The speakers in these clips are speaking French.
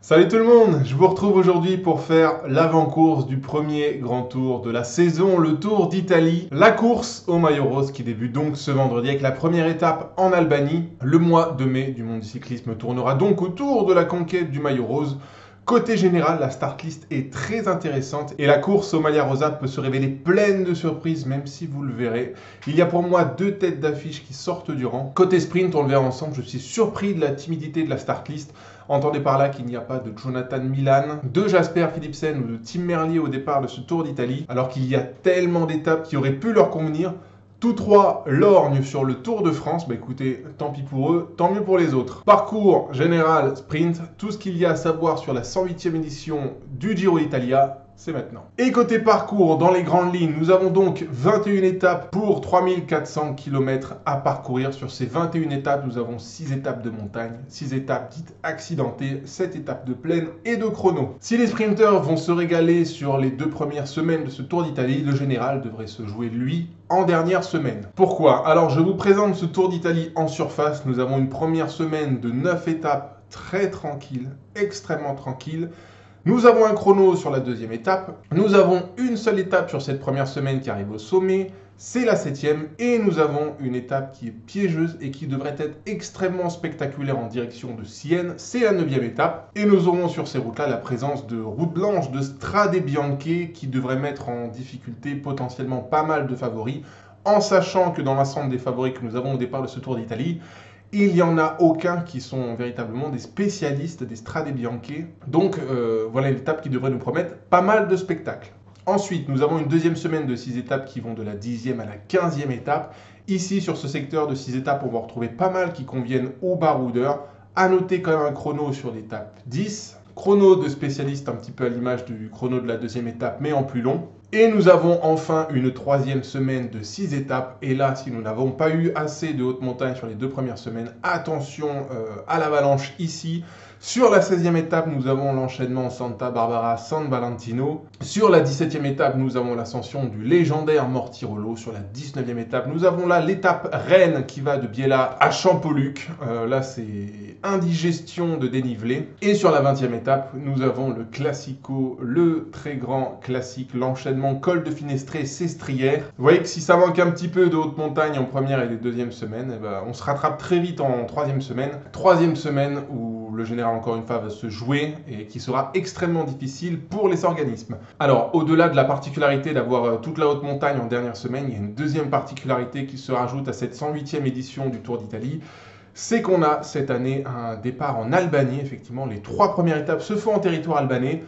Salut tout le monde, je vous retrouve aujourd'hui pour faire l'avant-course du premier grand tour de la saison, le Tour d'Italie. La course au maillot rose qui débute donc ce vendredi avec la première étape en Albanie. Le mois de mai du monde du cyclisme tournera donc autour de la conquête du maillot rose. Côté général, la start list est très intéressante et la course au Maglia Rosa peut se révéler pleine de surprises, même si vous le verrez. Il y a pour moi deux têtes d'affiche qui sortent du rang. Côté sprint, on le verra ensemble, je suis surpris de la timidité de la start list. Entendez par là qu'il n'y a pas de Jonathan Milan, de Jasper Philipsen ou de Tim Merlier au départ de ce Tour d'Italie, alors qu'il y a tellement d'étapes qui auraient pu leur convenir. Tous trois lorgnent sur le Tour de France. Bah écoutez, tant pis pour eux, tant mieux pour les autres. Parcours général, sprint, tout ce qu'il y a à savoir sur la 108e édition du Giro d'Italia, c'est maintenant. Et côté parcours, dans les grandes lignes, nous avons donc 21 étapes pour 3400 km à parcourir. Sur ces 21 étapes, nous avons 6 étapes de montagne, 6 étapes dites accidentées, 7 étapes de plaine et de chrono. Si les sprinteurs vont se régaler sur les 2 premières semaines de ce Tour d'Italie, le général devrait se jouer, lui, en dernière semaine. Pourquoi? Alors, je vous présente ce Tour d'Italie en surface. Nous avons une première semaine de 9 étapes très tranquille, extrêmement tranquille. Nous avons un chrono sur la deuxième étape. Nous avons une seule étape sur cette première semaine qui arrive au sommet. C'est la 7e. Et nous avons une étape qui est piégeuse et qui devrait être extrêmement spectaculaire en direction de Sienne. C'est la 9e étape. Et nous aurons sur ces routes-là la présence de routes blanches, de Strade Bianche qui devraient mettre en difficulté potentiellement pas mal de favoris. En sachant que dans l'ensemble des favoris que nous avons au départ de ce Tour d'Italie, il n'y en a aucun qui sont véritablement des spécialistes des Strade Bianche. Donc voilà une étape qui devrait nous promettre pas mal de spectacles. Ensuite, nous avons une deuxième semaine de 6 étapes qui vont de la 10e à la 15e étape. Ici, sur ce secteur de 6 étapes, on va retrouver pas mal qui conviennent aux baroudeurs. À noter quand même un chrono sur l'étape 10. Chrono de spécialiste un petit peu à l'image du chrono de la deuxième étape, mais en plus long. Et nous avons enfin une troisième semaine de 6 étapes. Et là, si nous n'avons pas eu assez de haute montagne sur les 2 premières semaines, attention à l'avalanche ici. Sur la 16e étape, nous avons l'enchaînement Santa Barbara-San Valentino. Sur la 17e étape, nous avons l'ascension du légendaire Mortirolo. Sur la 19e étape, nous avons là l'étape Rennes qui va de Biella à Champoluc. Là, c'est indigestion de dénivelé. Et sur la 20e étape, nous avons le Classico, le très grand classique, l'enchaînement col de Finestré, Sestrière. Vous voyez que si ça manque un petit peu de haute montagne en première et deuxième semaine, on se rattrape très vite en troisième semaine. Troisième semaine où le général, encore une fois, va se jouer et qui sera extrêmement difficile pour les organismes. Alors, au-delà de la particularité d'avoir toute la haute montagne en dernière semaine, il y a une deuxième particularité qui se rajoute à cette 108e édition du Tour d'Italie. C'est qu'on a cette année un départ en Albanie. Effectivement, les 3 premières étapes se font en territoire albanais.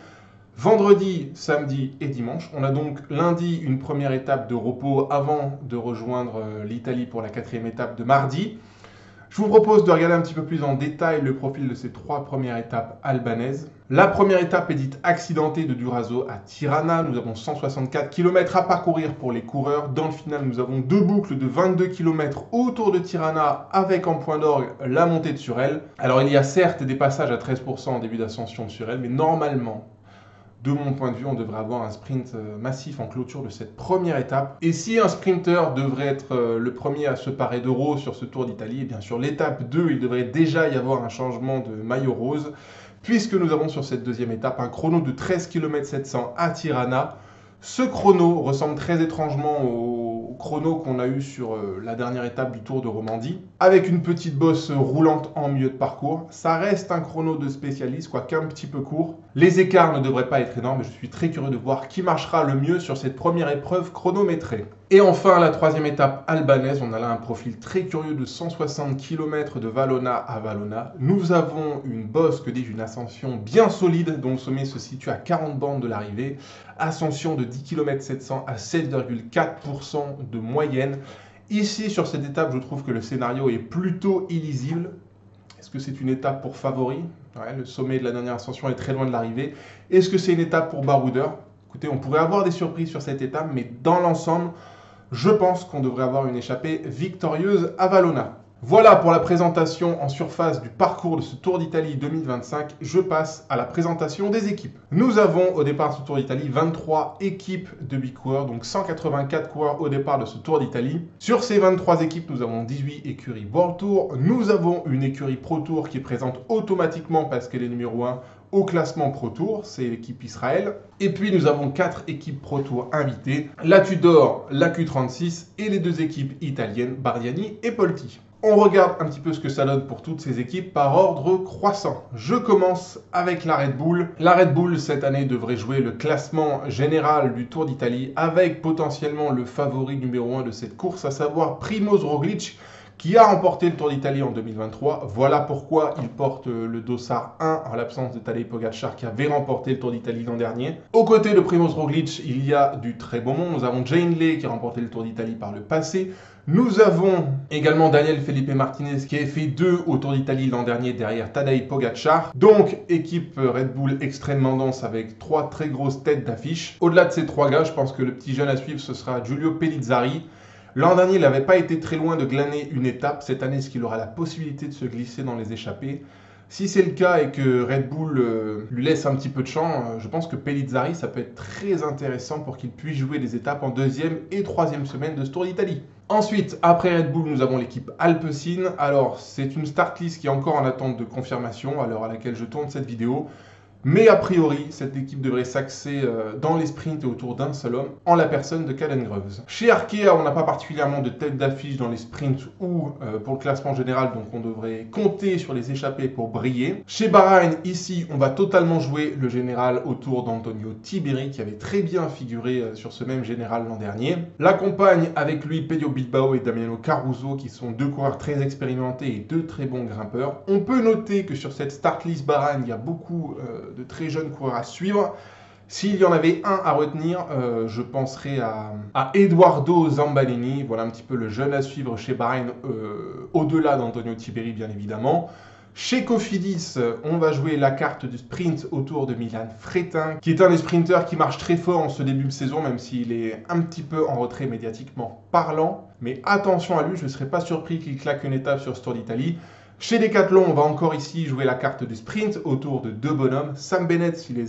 Vendredi, samedi et dimanche. On a donc lundi une première étape de repos avant de rejoindre l'Italie pour la 4e étape de mardi. Je vous propose de regarder un petit peu plus en détail le profil de ces 3 premières étapes albanaises. La première étape est dite accidentée de Durazo à Tirana. Nous avons 164 km à parcourir pour les coureurs. Dans le final, nous avons 2 boucles de 22 km autour de Tirana avec en point d'orgue la montée de Surelle. Alors il y a certes des passages à 13% en début d'ascension de Surelle, mais normalement, de mon point de vue, on devrait avoir un sprint massif en clôture de cette première étape. Et si un sprinter devrait être le premier à se parer d'euro sur ce Tour d'Italie, et bien sur l'étape 2, il devrait déjà y avoir un changement de maillot rose, puisque nous avons sur cette deuxième étape un chrono de 13 km 700 à Tirana. Ce chrono ressemble très étrangement au chrono qu'on a eu sur la dernière étape du Tour de Romandie, avec une petite bosse roulante en milieu de parcours. Ça reste un chrono de spécialiste, quoique un petit peu court. Les écarts ne devraient pas être énormes, mais je suis très curieux de voir qui marchera le mieux sur cette première épreuve chronométrée. Et enfin, la 3e étape albanaise, on a là un profil très curieux de 160 km de Valona à Valona. Nous avons une bosse, que dis-je, une ascension bien solide, dont le sommet se situe à 40 bandes de l'arrivée. Ascension de 10 km 700 à 7,4% de moyenne. Ici, sur cette étape, je trouve que le scénario est plutôt illisible. Est-ce que c'est une étape pour favori? Le sommet de la dernière ascension est très loin de l'arrivée. Est-ce que c'est une étape pour baroudeur? Écoutez, on pourrait avoir des surprises sur cette étape, mais dans l'ensemble, je pense qu'on devrait avoir une échappée victorieuse à Valona. Voilà pour la présentation en surface du parcours de ce Tour d'Italie 2025. Je passe à la présentation des équipes. Nous avons au départ de ce Tour d'Italie 23 équipes de 8 coureurs, donc 184 coureurs au départ de ce Tour d'Italie. Sur ces 23 équipes, nous avons 18 écuries World Tour. Nous avons une écurie Pro Tour qui est présente automatiquement parce qu'elle est numéro 1 au classement Pro Tour, c'est l'équipe Israël. Et puis nous avons 4 équipes Pro Tour invitées, la Tudor, la Q36 et les 2 équipes italiennes, Bardiani et Polti. On regarde un petit peu ce que ça donne pour toutes ces équipes par ordre croissant. Je commence avec la Red Bull. La Red Bull, cette année, devrait jouer le classement général du Tour d'Italie avec potentiellement le favori numéro 1 de cette course, à savoir Primož Roglič, qui a remporté le Tour d'Italie en 2023. Voilà pourquoi il porte le dossard 1 en l'absence de Tadej Pogačar qui avait remporté le Tour d'Italie l'an dernier. Aux côtés de Primož Roglič, il y a du très bon monde. Nous avons Jay Hindley qui a remporté le Tour d'Italie par le passé. Nous avons également Daniel Felipe Martinez qui a fait 2 au Tour d'Italie l'an dernier derrière Tadej Pogačar. Donc équipe Red Bull extrêmement dense avec 3 très grosses têtes d'affiche. Au-delà de ces 3 gars, je pense que le petit jeune à suivre ce sera Giulio Pellizzari. L'an dernier, il n'avait pas été très loin de glaner une étape. Cette année, est-ce qu'il aura la possibilité de se glisser dans les échappées? Si c'est le cas et que Red Bull lui laisse un petit peu de champ, je pense que Pellizzari, ça peut être très intéressant pour qu'il puisse jouer les étapes en 2e et 3e semaine de ce Tour d'Italie. Ensuite, après Red Bull, nous avons l'équipe Alpecin. Alors, c'est une start list qui est encore en attente de confirmation à l'heure à laquelle je tourne cette vidéo. Mais a priori, cette équipe devrait s'axer dans les sprints et autour d'un seul homme, en la personne de Caden Groves. Chez Arkea, on n'a pas particulièrement de tête d'affiche dans les sprints ou pour le classement général, donc on devrait compter sur les échappées pour briller. Chez Bahreïn, ici, on va totalement jouer le général autour d'Antonio Tiberi, qui avait très bien figuré sur ce même général l'an dernier. L'accompagne avec lui Pello Bilbao et Damiano Caruso, qui sont 2 coureurs très expérimentés et 2 très bons grimpeurs. On peut noter que sur cette start list Bahreïn, il y a beaucoup de très jeunes coureurs à suivre. S'il y en avait un à retenir, je penserais à Edoardo Zambanini. Voilà un petit peu le jeune à suivre chez Bahreïn, au-delà d'Antonio Tiberi bien évidemment. Chez Cofidis, on va jouer la carte du sprint autour de Milan Fretin, qui est un des sprinteurs qui marche très fort en ce début de saison, même s'il est un petit peu en retrait médiatiquement parlant. Mais attention à lui, je ne serais pas surpris qu'il claque une étape sur ce Tour d'Italie. Chez Decathlon, on va encore ici jouer la carte du sprint autour de 2 bonhommes. Sam Bennett si le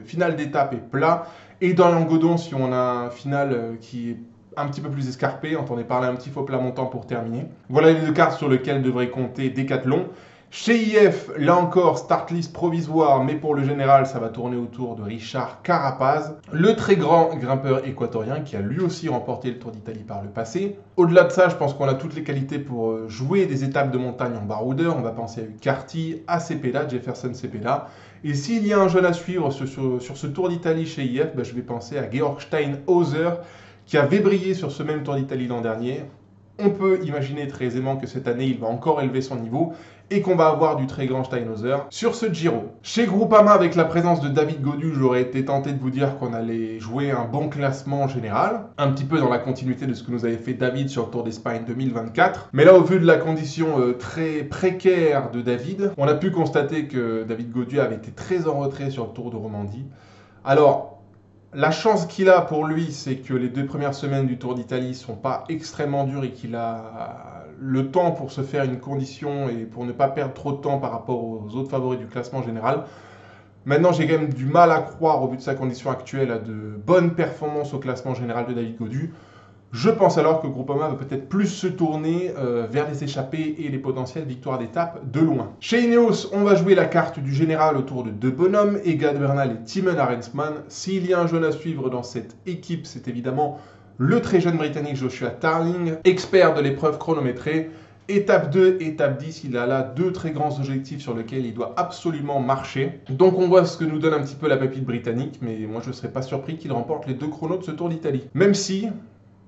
final d'étape est plat. Et dans Langodon, si on a un final qui est un petit peu plus escarpé, entendez parler un petit faux plat montant pour terminer. Voilà les 2 cartes sur lesquelles devrait compter Decathlon. Chez IF, là encore, start list provisoire, mais pour le général, ça va tourner autour de Richard Carapaz, le très grand grimpeur équatorien qui a lui aussi remporté le Tour d'Italie par le passé. Au-delà de ça, je pense qu'on a toutes les qualités pour jouer des étapes de montagne en baroudeur. On va penser à Ucarty, à Cepeda, Jefferson Cepeda. Et s'il y a un jeune à suivre sur ce Tour d'Italie chez IF, je vais penser à Georg Steinhauser, qui avait brillé sur ce même Tour d'Italie l'an dernier. On peut imaginer très aisément que cette année, il va encore élever son niveau et qu'on va avoir du très grand Steinhauser sur ce Giro. Chez Groupama, avec la présence de David Gaudu, j'aurais été tenté de vous dire qu'on allait jouer un bon classement général, un petit peu dans la continuité de ce que nous avait fait David sur le Tour d'Espagne 2024. Mais là, au vu de la condition très précaire de David, on a pu constater que David Gaudu avait été très en retrait sur le Tour de Romandie. Alors, la chance qu'il a pour lui, c'est que les 2 premières semaines du Tour d'Italie ne sont pas extrêmement dures et qu'il a le temps pour se faire une condition et pour ne pas perdre trop de temps par rapport aux autres favoris du classement général. Maintenant, j'ai quand même du mal à croire, au vu de sa condition actuelle, à de bonnes performances au classement général de David Gaudu. Je pense alors que Groupama va peut-être plus se tourner vers les échappées et les potentielles victoires d'étape de loin. Chez Ineos, on va jouer la carte du général autour de 2 bonhommes, Egan Bernal et Timon Arensman. S'il y a un jeune à suivre dans cette équipe, c'est évidemment le très jeune Britannique Joshua Tarling, expert de l'épreuve chronométrée. Étape 2, étape 10, il a là 2 très grands objectifs sur lesquels il doit absolument marcher. Donc on voit ce que nous donne un petit peu la pépite britannique, mais moi je ne serais pas surpris qu'il remporte les 2 chronos de ce Tour d'Italie. Même si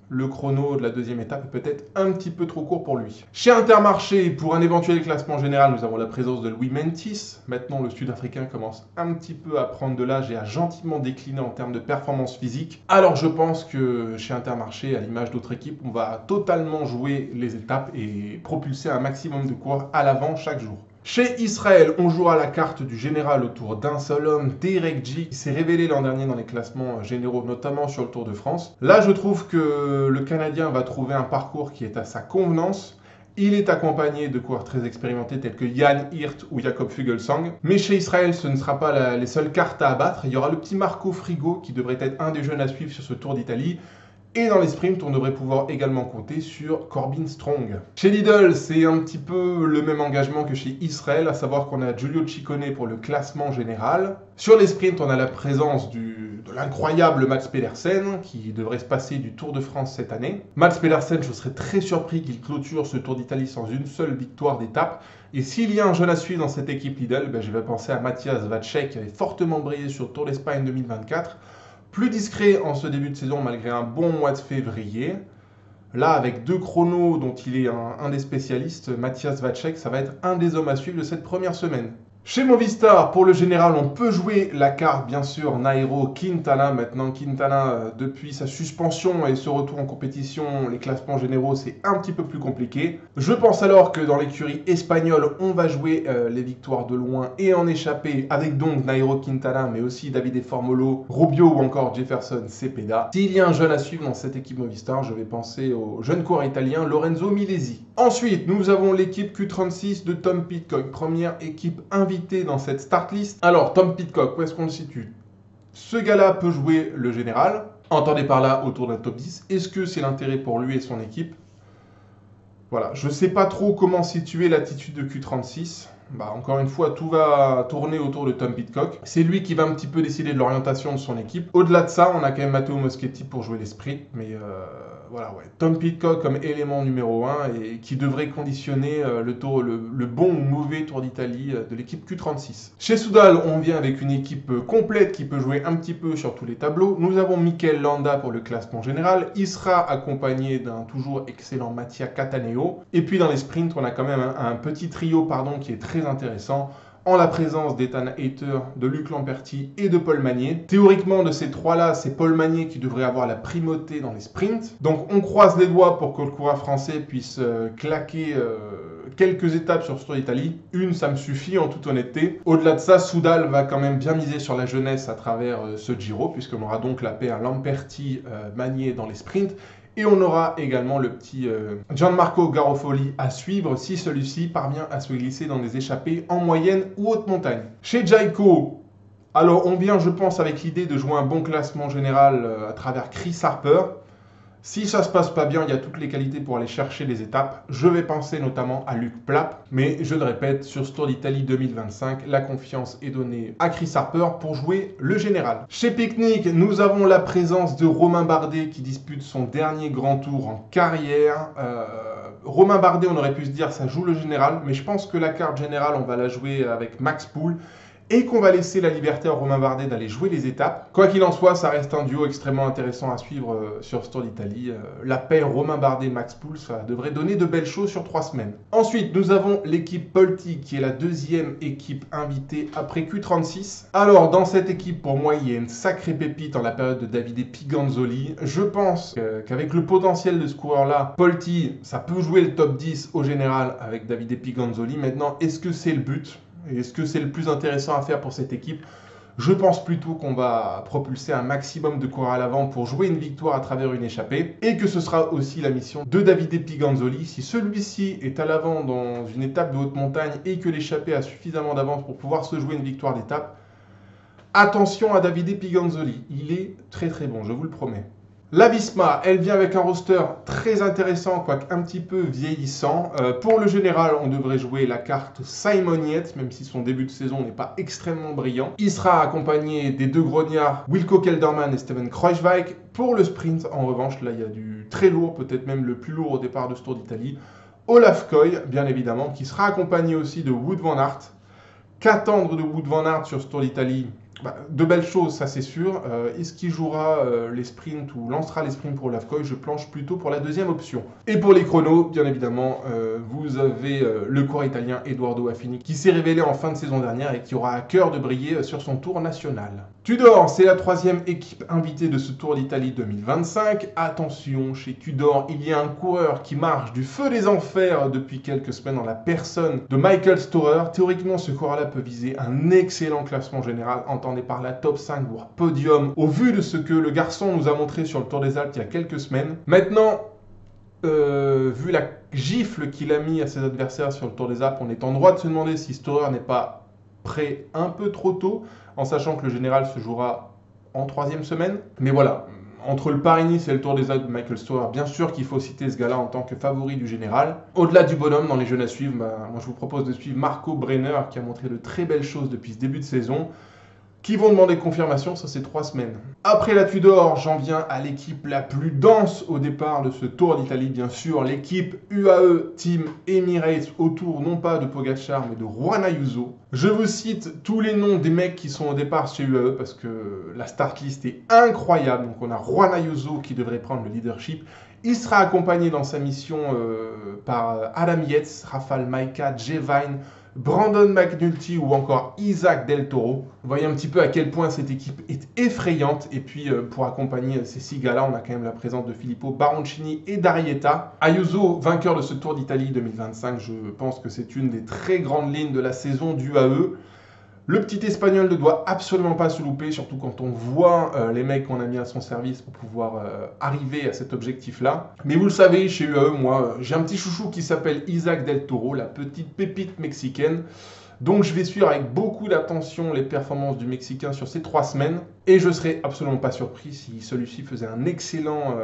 le chrono de la 2e étape est peut-être un petit peu trop court pour lui. Chez Intermarché, pour un éventuel classement général, nous avons la présence de Louis Mentis. Maintenant, le Sud-Africain commence un petit peu à prendre de l'âge et à gentiment décliner en termes de performance physique. Alors je pense que chez Intermarché, à l'image d'autres équipes, on va totalement jouer les étapes et propulser un maximum de coureurs à l'avant chaque jour. Chez Israël, on jouera la carte du général autour d'un seul homme, Derek G, qui s'est révélé l'an dernier dans les classements généraux, notamment sur le Tour de France. Là, je trouve que le Canadien va trouver un parcours qui est à sa convenance. Il est accompagné de coureurs très expérimentés tels que Jan Hirt ou Jakob Fuglsang. Mais chez Israël, ce ne sera pas les seules cartes à abattre. Il y aura le petit Marco Frigo qui devrait être un des jeunes à suivre sur ce Tour d'Italie. Et dans les sprints, on devrait pouvoir également compter sur Corbin Strong. Chez Lidl, c'est un petit peu le même engagement que chez Israël, à savoir qu'on a Giulio Ciccone pour le classement général. Sur les sprints, on a la présence de l'incroyable Mats Pedersen, qui devrait se passer du Tour de France cette année. Mats Pedersen, je serais très surpris qu'il clôture ce Tour d'Italie sans une seule victoire d'étape. Et s'il y a un jeune à suivre dans cette équipe Lidl, je vais penser à Matthias Vacek, qui avait fortement brillé sur le Tour d'Espagne 2024. Plus discret en ce début de saison malgré un bon mois de février. Là, avec 2 chronos dont il est un des spécialistes, Matthias Vacek, ça va être un des hommes à suivre de cette première semaine. Chez Movistar, pour le général, on peut jouer la carte, bien sûr, Nairo Quintana. Maintenant, Quintana, depuis sa suspension et ce retour en compétition, les classements généraux, c'est un petit peu plus compliqué. Je pense alors que dans l'écurie espagnole, on va jouer les victoires de loin et en échappée, avec donc Nairo Quintana, mais aussi Davide Formolo, Rubio ou encore Jefferson Cepeda. S'il y a un jeune à suivre dans cette équipe Movistar, je vais penser au jeune coureur italien Lorenzo Milesi. Ensuite, nous avons l'équipe Q36 de Tom Pidcock, première équipe invitée dans cette start list. Alors, Tom Pidcock, où est-ce qu'on le situe? Ce gars-là peut jouer le général. Entendez par là autour d'un top 10. Est-ce que c'est l'intérêt pour lui et son équipe? Voilà, je ne sais pas trop comment situer l'attitude de Q36. Encore une fois, tout va tourner autour de Tom Pidcock. C'est lui qui va un petit peu décider de l'orientation de son équipe. Au-delà de ça, on a quand même Matteo Moschetti pour jouer les sprints. Mais voilà, ouais. Tom Pidcock comme élément numéro 1 et qui devrait conditionner le bon ou mauvais Tour d'Italie de l'équipe Q36. Chez Soudal, on vient avec une équipe complète qui peut jouer un petit peu sur tous les tableaux. Nous avons Mikel Landa pour le classement général. Il sera accompagné d'un toujours excellent Mattia Cataneo. Et puis dans les sprints, on a quand même un petit trio qui est très intéressant, en la présence d'Ethan Hayter, de Luc Lamperti et de Paul Magnier. Théoriquement, de ces trois-là, c'est Paul Magnier qui devrait avoir la primauté dans les sprints. Donc on croise les doigts pour que le coureur français puisse claquer quelques étapes sur ce Tour d'Italie. Une, ça me suffit en toute honnêteté. Au-delà de ça, Soudal va quand même bien miser sur la jeunesse à travers ce Giro, puisqu'on aura donc la paire Lamperti-Magnier dans les sprints. Et on aura également le petit Gianmarco Garofoli à suivre si celui-ci parvient à se glisser dans des échappées en moyenne ou haute montagne. Chez Jayco, alors on vient, je pense, avec l'idée de jouer un bon classement général à travers Chris Harper. Si ça se passe pas bien, il y a toutes les qualités pour aller chercher les étapes. Je vais penser notamment à Luc Plapp. Mais je le répète, sur ce Tour d'Italie 2025, la confiance est donnée à Chris Harper pour jouer le général. Chez Picnic, nous avons la présence de Romain Bardet qui dispute son dernier grand tour en carrière. Romain Bardet, on aurait pu se dire ça joue le général, mais je pense que la carte générale, on va la jouer avec Max Poul. Et qu'on va laisser la liberté à Romain Bardet d'aller jouer les étapes. Quoi qu'il en soit, ça reste un duo extrêmement intéressant à suivre sur ce Tour d'Italie. La paire Romain Bardet-Max Poul, ça devrait donner de belles choses sur 3 semaines. Ensuite, nous avons l'équipe Polti, qui est la deuxième équipe invitée après Q36. Alors, dans cette équipe, pour moi, il y a une sacrée pépite en la période de Davide Piganzoli. Je pense qu'avec le potentiel de ce coureur-là, Polti, ça peut jouer le top 10 au général avec Davide Piganzoli. Maintenant, est-ce que c'est le but ? Est-ce que c'est le plus intéressant à faire pour cette équipe? Je pense plutôt qu'on va propulser un maximum de coureurs à l'avant pour jouer une victoire à travers une échappée et que ce sera aussi la mission de Davide Piganzoli. Si celui-ci est à l'avant dans une étape de haute montagne et que l'échappée a suffisamment d'avance pour pouvoir se jouer une victoire d'étape, attention à Davide Piganzoli. Il est très très bon, je vous le promets. La Visma, elle vient avec un roster très intéressant, quoique un petit peu vieillissant. Pour le général, on devrait jouer la carte Simon Yates, même si son début de saison n'est pas extrêmement brillant. Il sera accompagné des deux grognards, Wilco Kelderman et Steven Kruijswijk. Pour le sprint, en revanche, là, il y a du très lourd, peut-être même le plus lourd au départ de ce Tour d'Italie. Olaf Koy, bien évidemment, qui sera accompagné aussi de Wout van Aert. Qu'attendre de Wout van Aert sur ce Tour d'Italie? De belles choses, ça c'est sûr. Est-ce qu'il jouera les sprints ou lancera les sprints pour Olaf Koy? Je planche plutôt pour la deuxième option. Et pour les chronos, bien évidemment, vous avez le coureur italien Edoardo Affini qui s'est révélé en fin de saison dernière et qui aura à cœur de briller sur son tour national. Tudor, c'est la troisième équipe invitée de ce Tour d'Italie 2025. Attention, chez Tudor, il y a un coureur qui marche du feu des enfers depuis quelques semaines en la personne de Michael Storer. Théoriquement, ce coureur-là peut viser un excellent classement général, entendez par la top 5 voire podium, au vu de ce que le garçon nous a montré sur le Tour des Alpes il y a quelques semaines. Maintenant, vu la gifle qu'il a mis à ses adversaires sur le Tour des Alpes, on est en droit de se demander si Storer n'est pas prêt un peu trop tôt, en sachant que le général se jouera en 3e semaine. Mais voilà, Entre le Paris-Nice et le Tour des Alpes de Michael Storer, bien sûr qu'il faut citer ce gars-là en tant que favori du général. Au-delà du bonhomme, dans les jeunes à suivre, moi je vous propose de suivre Marco Brenner qui a montré de très belles choses depuis ce début de saison, qui vont demander confirmation sur ces 3 semaines. Après la Tudor, j'en viens à l'équipe la plus dense au départ de ce Tour d'Italie, bien sûr, l'équipe UAE Team Emirates, autour non pas de Pogacar mais de Juan Ayuso. Je vous cite tous les noms des mecs qui sont au départ chez UAE parce que la start list est incroyable. Donc on a Juan Ayuso qui devrait prendre le leadership. Il sera accompagné dans sa mission par Adam Yates, Rafał Majka, Jay Vine, Brandon McNulty ou encore Isaac Del Toro. Vous voyez un petit peu à quel point cette équipe est effrayante. Et puis pour accompagner ces 6 gars-là, on a quand même la présence de Filippo Baroncini et d'Arieta. Ayuso, vainqueur de ce Tour d'Italie 2025, je pense que c'est une des très grandes lignes de la saison du UAE. Le petit Espagnol ne doit absolument pas se louper, surtout quand on voit les mecs qu'on a mis à son service pour pouvoir arriver à cet objectif-là. Mais vous le savez, chez UAE, moi, j'ai un petit chouchou qui s'appelle Isaac Del Toro, la petite pépite mexicaine. Donc je vais suivre avec beaucoup d'attention les performances du Mexicain sur ces 3 semaines. Et je ne serais absolument pas surpris si celui-ci faisait un excellent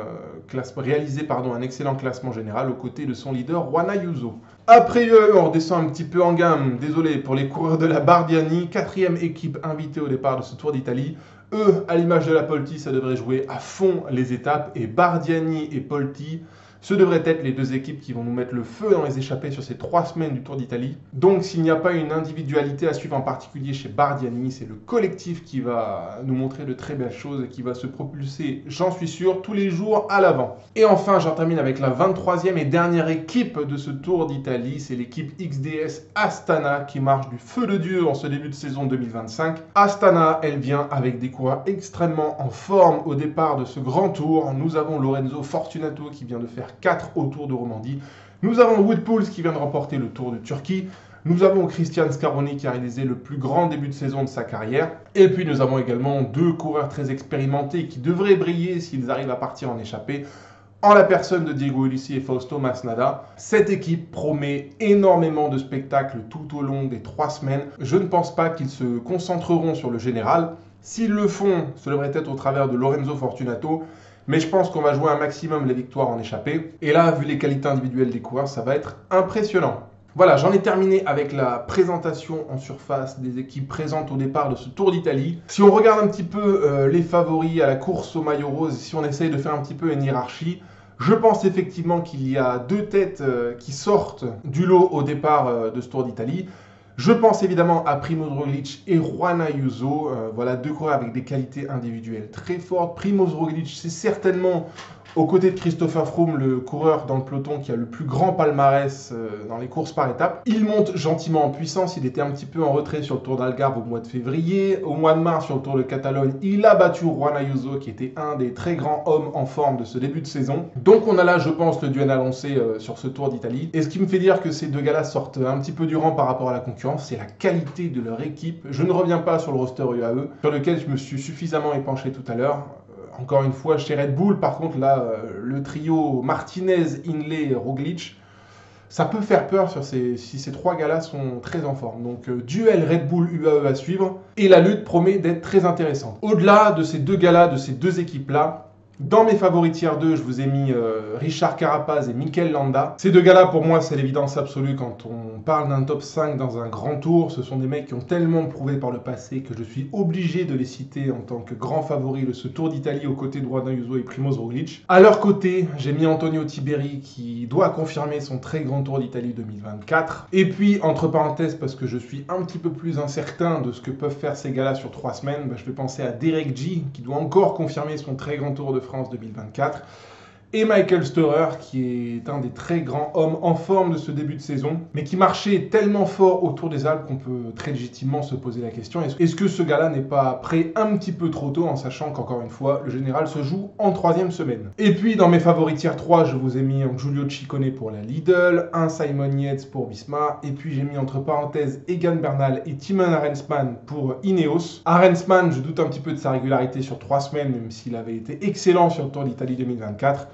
un excellent classement général aux côtés de son leader Juan Ayuso. Après UAE, on redescend un petit peu en gamme. Désolé pour les coureurs de la Bardiani, 4e équipe invitée au départ de ce Tour d'Italie. Eux, à l'image de la Polti, ça devrait jouer à fond les étapes. Et Bardiani et Polti, ce devraient être les 2 équipes qui vont nous mettre le feu dans les échappées sur ces 3 semaines du Tour d'Italie. Donc s'il n'y a pas une individualité à suivre en particulier chez Bardiani, c'est le collectif qui va nous montrer de très belles choses et qui va se propulser, j'en suis sûr, tous les jours à l'avant. Et enfin, j'en termine avec la 23e et dernière équipe de ce Tour d'Italie, c'est l'équipe XDS Astana qui marche du feu de Dieu en ce début de saison 2025. Astana, elle vient avec des coureurs extrêmement en forme au départ de ce grand tour. Nous avons Lorenzo Fortunato qui vient de faire 4 au Tour de Romandie. Nous avons Wout Poels qui vient de remporter le Tour de Turquie. Nous avons Christian Scaroni qui a réalisé le plus grand début de saison de sa carrière. Et puis nous avons également 2 coureurs très expérimentés qui devraient briller s'ils arrivent à partir en échappée, en la personne de Diego Ulissi et Fausto Masnada. Cette équipe promet énormément de spectacles tout au long des 3 semaines. Je ne pense pas qu'ils se concentreront sur le général. S'ils le font, ce devrait être au travers de Lorenzo Fortunato. Mais je pense qu'on va jouer un maximum les victoires en échappée. Et là, vu les qualités individuelles des coureurs, ça va être impressionnant. Voilà, j'en ai terminé avec la présentation en surface des équipes présentes au départ de ce Tour d'Italie. Si on regarde un petit peu les favoris à la course au maillot rose, si on essaye de faire un petit peu une hiérarchie, je pense effectivement qu'il y a 2 têtes qui sortent du lot au départ de ce Tour d'Italie. Je pense évidemment à Primoz Roglic et Juan Ayuso. Voilà 2 coureurs avec des qualités individuelles très fortes. Primoz Roglic, c'est certainement, aux côtés de Christopher Froome, le coureur dans le peloton qui a le plus grand palmarès dans les courses par étapes. Il monte gentiment en puissance. Il était un petit peu en retrait sur le Tour d'Algarve au mois de février. Au mois de mars, sur le Tour de Catalogne, il a battu Juan Ayuso, qui était un des très grands hommes en forme de ce début de saison. Donc on a là, je pense, le duel annoncé sur ce Tour d'Italie. Et ce qui me fait dire que ces 2 gars-là sortent un petit peu du rang par rapport à la concurrence, c'est la qualité de leur équipe. Je ne reviens pas sur le roster UAE, sur lequel je me suis suffisamment épanché tout à l'heure. Encore une fois, chez Red Bull, par contre, là, le trio Martinez, Hindley, Roglic, ça peut faire peur si ces 3 gars-là sont très en forme. Donc, duel Red Bull UAE à suivre. Et la lutte promet d'être très intéressante. Au-delà de ces 2 gars-là, de ces 2 équipes-là, dans mes favoris tier 2, je vous ai mis Richard Carapaz et Mikel Landa. Ces 2 gars-là, pour moi, c'est l'évidence absolue quand on parle d'un top 5 dans un grand tour. Ce sont des mecs qui ont tellement prouvé par le passé que je suis obligé de les citer en tant que grands favoris de ce Tour d'Italie aux côtés de Juan Ayuso et Primoz Roglic. À leur côté, j'ai mis Antonio Tiberi qui doit confirmer son très grand Tour d'Italie 2024. Et puis, entre parenthèses, parce que je suis un petit peu plus incertain de ce que peuvent faire ces gars-là sur 3 semaines, je vais penser à Derek G qui doit encore confirmer son très grand Tour de France 2024. Et Michael Storer, qui est un des très grands hommes en forme de ce début de saison, mais qui marchait tellement fort autour des Alpes qu'on peut très légitimement se poser la question, est-ce que ce gars-là n'est pas prêt un petit peu trop tôt, en sachant qu'encore une fois, le général se joue en 3e semaine. Et puis, dans mes favoris tier 3, je vous ai mis un Giulio Ciccone pour la Lidl, un Simon Yates pour Visma, et puis j'ai mis entre parenthèses Egan Bernal et Timon Arensman pour Ineos. Arensman, je doute un petit peu de sa régularité sur 3 semaines, même s'il avait été excellent sur le Tour d'Italie 2024.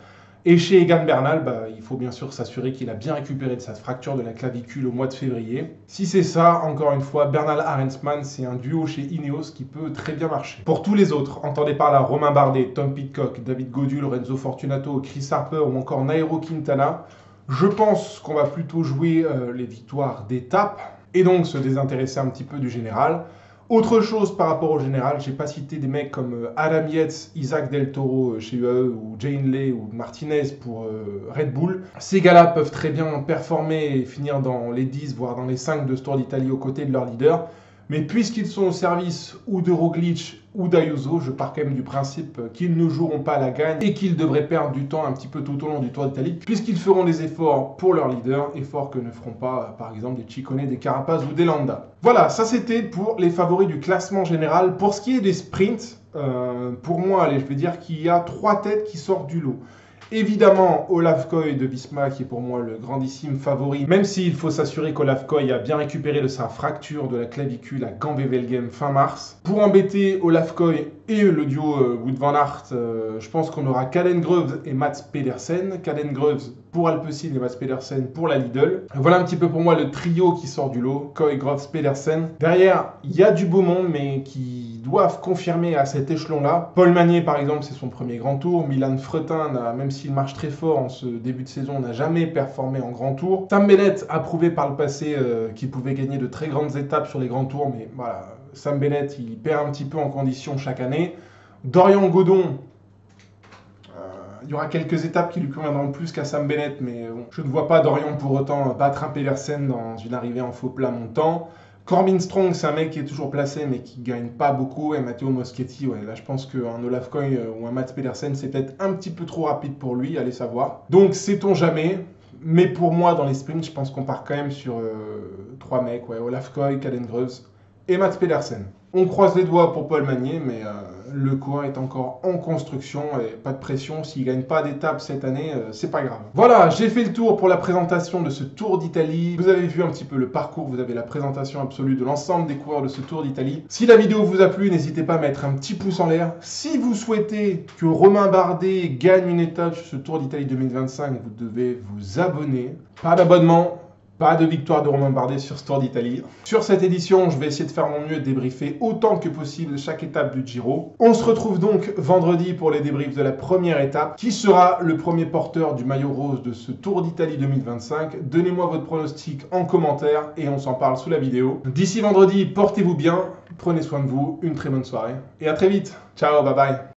Et chez Egan Bernal, il faut bien sûr s'assurer qu'il a bien récupéré de sa fracture de la clavicule au mois de février. Si c'est ça, encore une fois, Bernal-Arensman, c'est un duo chez Ineos qui peut très bien marcher. Pour tous les autres, entendez par là Romain Bardet, Tom Pidcock, David Gaudu, Lorenzo Fortunato, Chris Harper ou encore Nairo Quintana, je pense qu'on va plutôt jouer les victoires d'étape et donc se désintéresser un petit peu du général. Autre chose par rapport au général, j'ai pas cité des mecs comme Adam Yates, Isaac Del Toro chez UAE ou Jane Lay ou Martinez pour Red Bull. Ces gars-là peuvent très bien performer et finir dans les 10 voire dans les 5 de ce Tour d'Italie aux côtés de leur leader. Mais puisqu'ils sont au service ou de Roglic ou d'Ayuso, je pars quand même du principe qu'ils ne joueront pas à la gagne et qu'ils devraient perdre du temps un petit peu tout au long du Tour d'Italie, puisqu'ils feront des efforts pour leur leader, efforts que ne feront pas, par exemple, des Ciccone, des Carapaz ou des Landa. Voilà, ça c'était pour les favoris du classement général. Pour ce qui est des sprints, pour moi, allez, je vais dire qu'il y a 3 têtes qui sortent du lot. Évidemment, Olaf Koy de Visma, qui est pour moi le grandissime favori, même s'il faut s'assurer qu'Olaf Koy a bien récupéré de sa fracture de la clavicule à Gambé-Velgem fin mars. Pour embêter Olaf Koy et le duo Wout van Aert, je pense qu'on aura Caden Groves et Mats Pedersen. Caden Groves pour Alpecin et Mats Pedersen pour la Lidl. Voilà un petit peu pour moi le trio qui sort du lot, Koy, Groves, Pedersen. Derrière, il y a du beau monde, mais qui doivent confirmer à cet échelon-là. Paul Magnier, par exemple, c'est son premier grand tour. Milan Fretin, même s'il marche très fort en ce début de saison, n'a jamais performé en grand tour. Sam Bennett a prouvé par le passé qu'il pouvait gagner de très grandes étapes sur les grands tours, mais voilà, Sam Bennett, il perd un petit peu en condition chaque année. Dorian Godon, il y aura quelques étapes qui lui conviendront plus qu'à Sam Bennett, mais bon, je ne vois pas Dorian pour autant battre un Pedersen dans une arrivée en faux plat montant. Corbin Strong, c'est un mec qui est toujours placé, mais qui ne gagne pas beaucoup. Et Matteo Moschetti, ouais, là je pense qu'un Olaf Koy ou un Mats Pedersen, c'est peut-être un petit peu trop rapide pour lui, allez savoir. Donc sait-on jamais. Mais pour moi, dans les sprints, je pense qu'on part quand même sur 3 mecs, ouais, Olaf Koy, Caden Groves et Mats Pedersen. On croise les doigts pour Paul Magnier, mais le coureur est encore en construction et pas de pression. S'il ne gagne pas d'étape cette année, c'est pas grave. Voilà, j'ai fait le tour pour la présentation de ce Tour d'Italie. Vous avez vu un petit peu le parcours, vous avez la présentation absolue de l'ensemble des coureurs de ce Tour d'Italie. Si la vidéo vous a plu, n'hésitez pas à mettre un petit pouce en l'air. Si vous souhaitez que Romain Bardet gagne une étape sur ce Tour d'Italie 2025, vous devez vous abonner. Pas d'abonnement. Pas de victoire de Romain Bardet sur ce Tour d'Italie. Sur cette édition, je vais essayer de faire mon mieux de débriefer autant que possible chaque étape du Giro. On se retrouve donc vendredi pour les débriefs de la première étape. Qui sera le premier porteur du maillot rose de ce Tour d'Italie 2025? Donnez-moi votre pronostic en commentaire et on s'en parle sous la vidéo. D'ici vendredi, portez-vous bien, prenez soin de vous, une très bonne soirée et à très vite. Ciao, bye bye.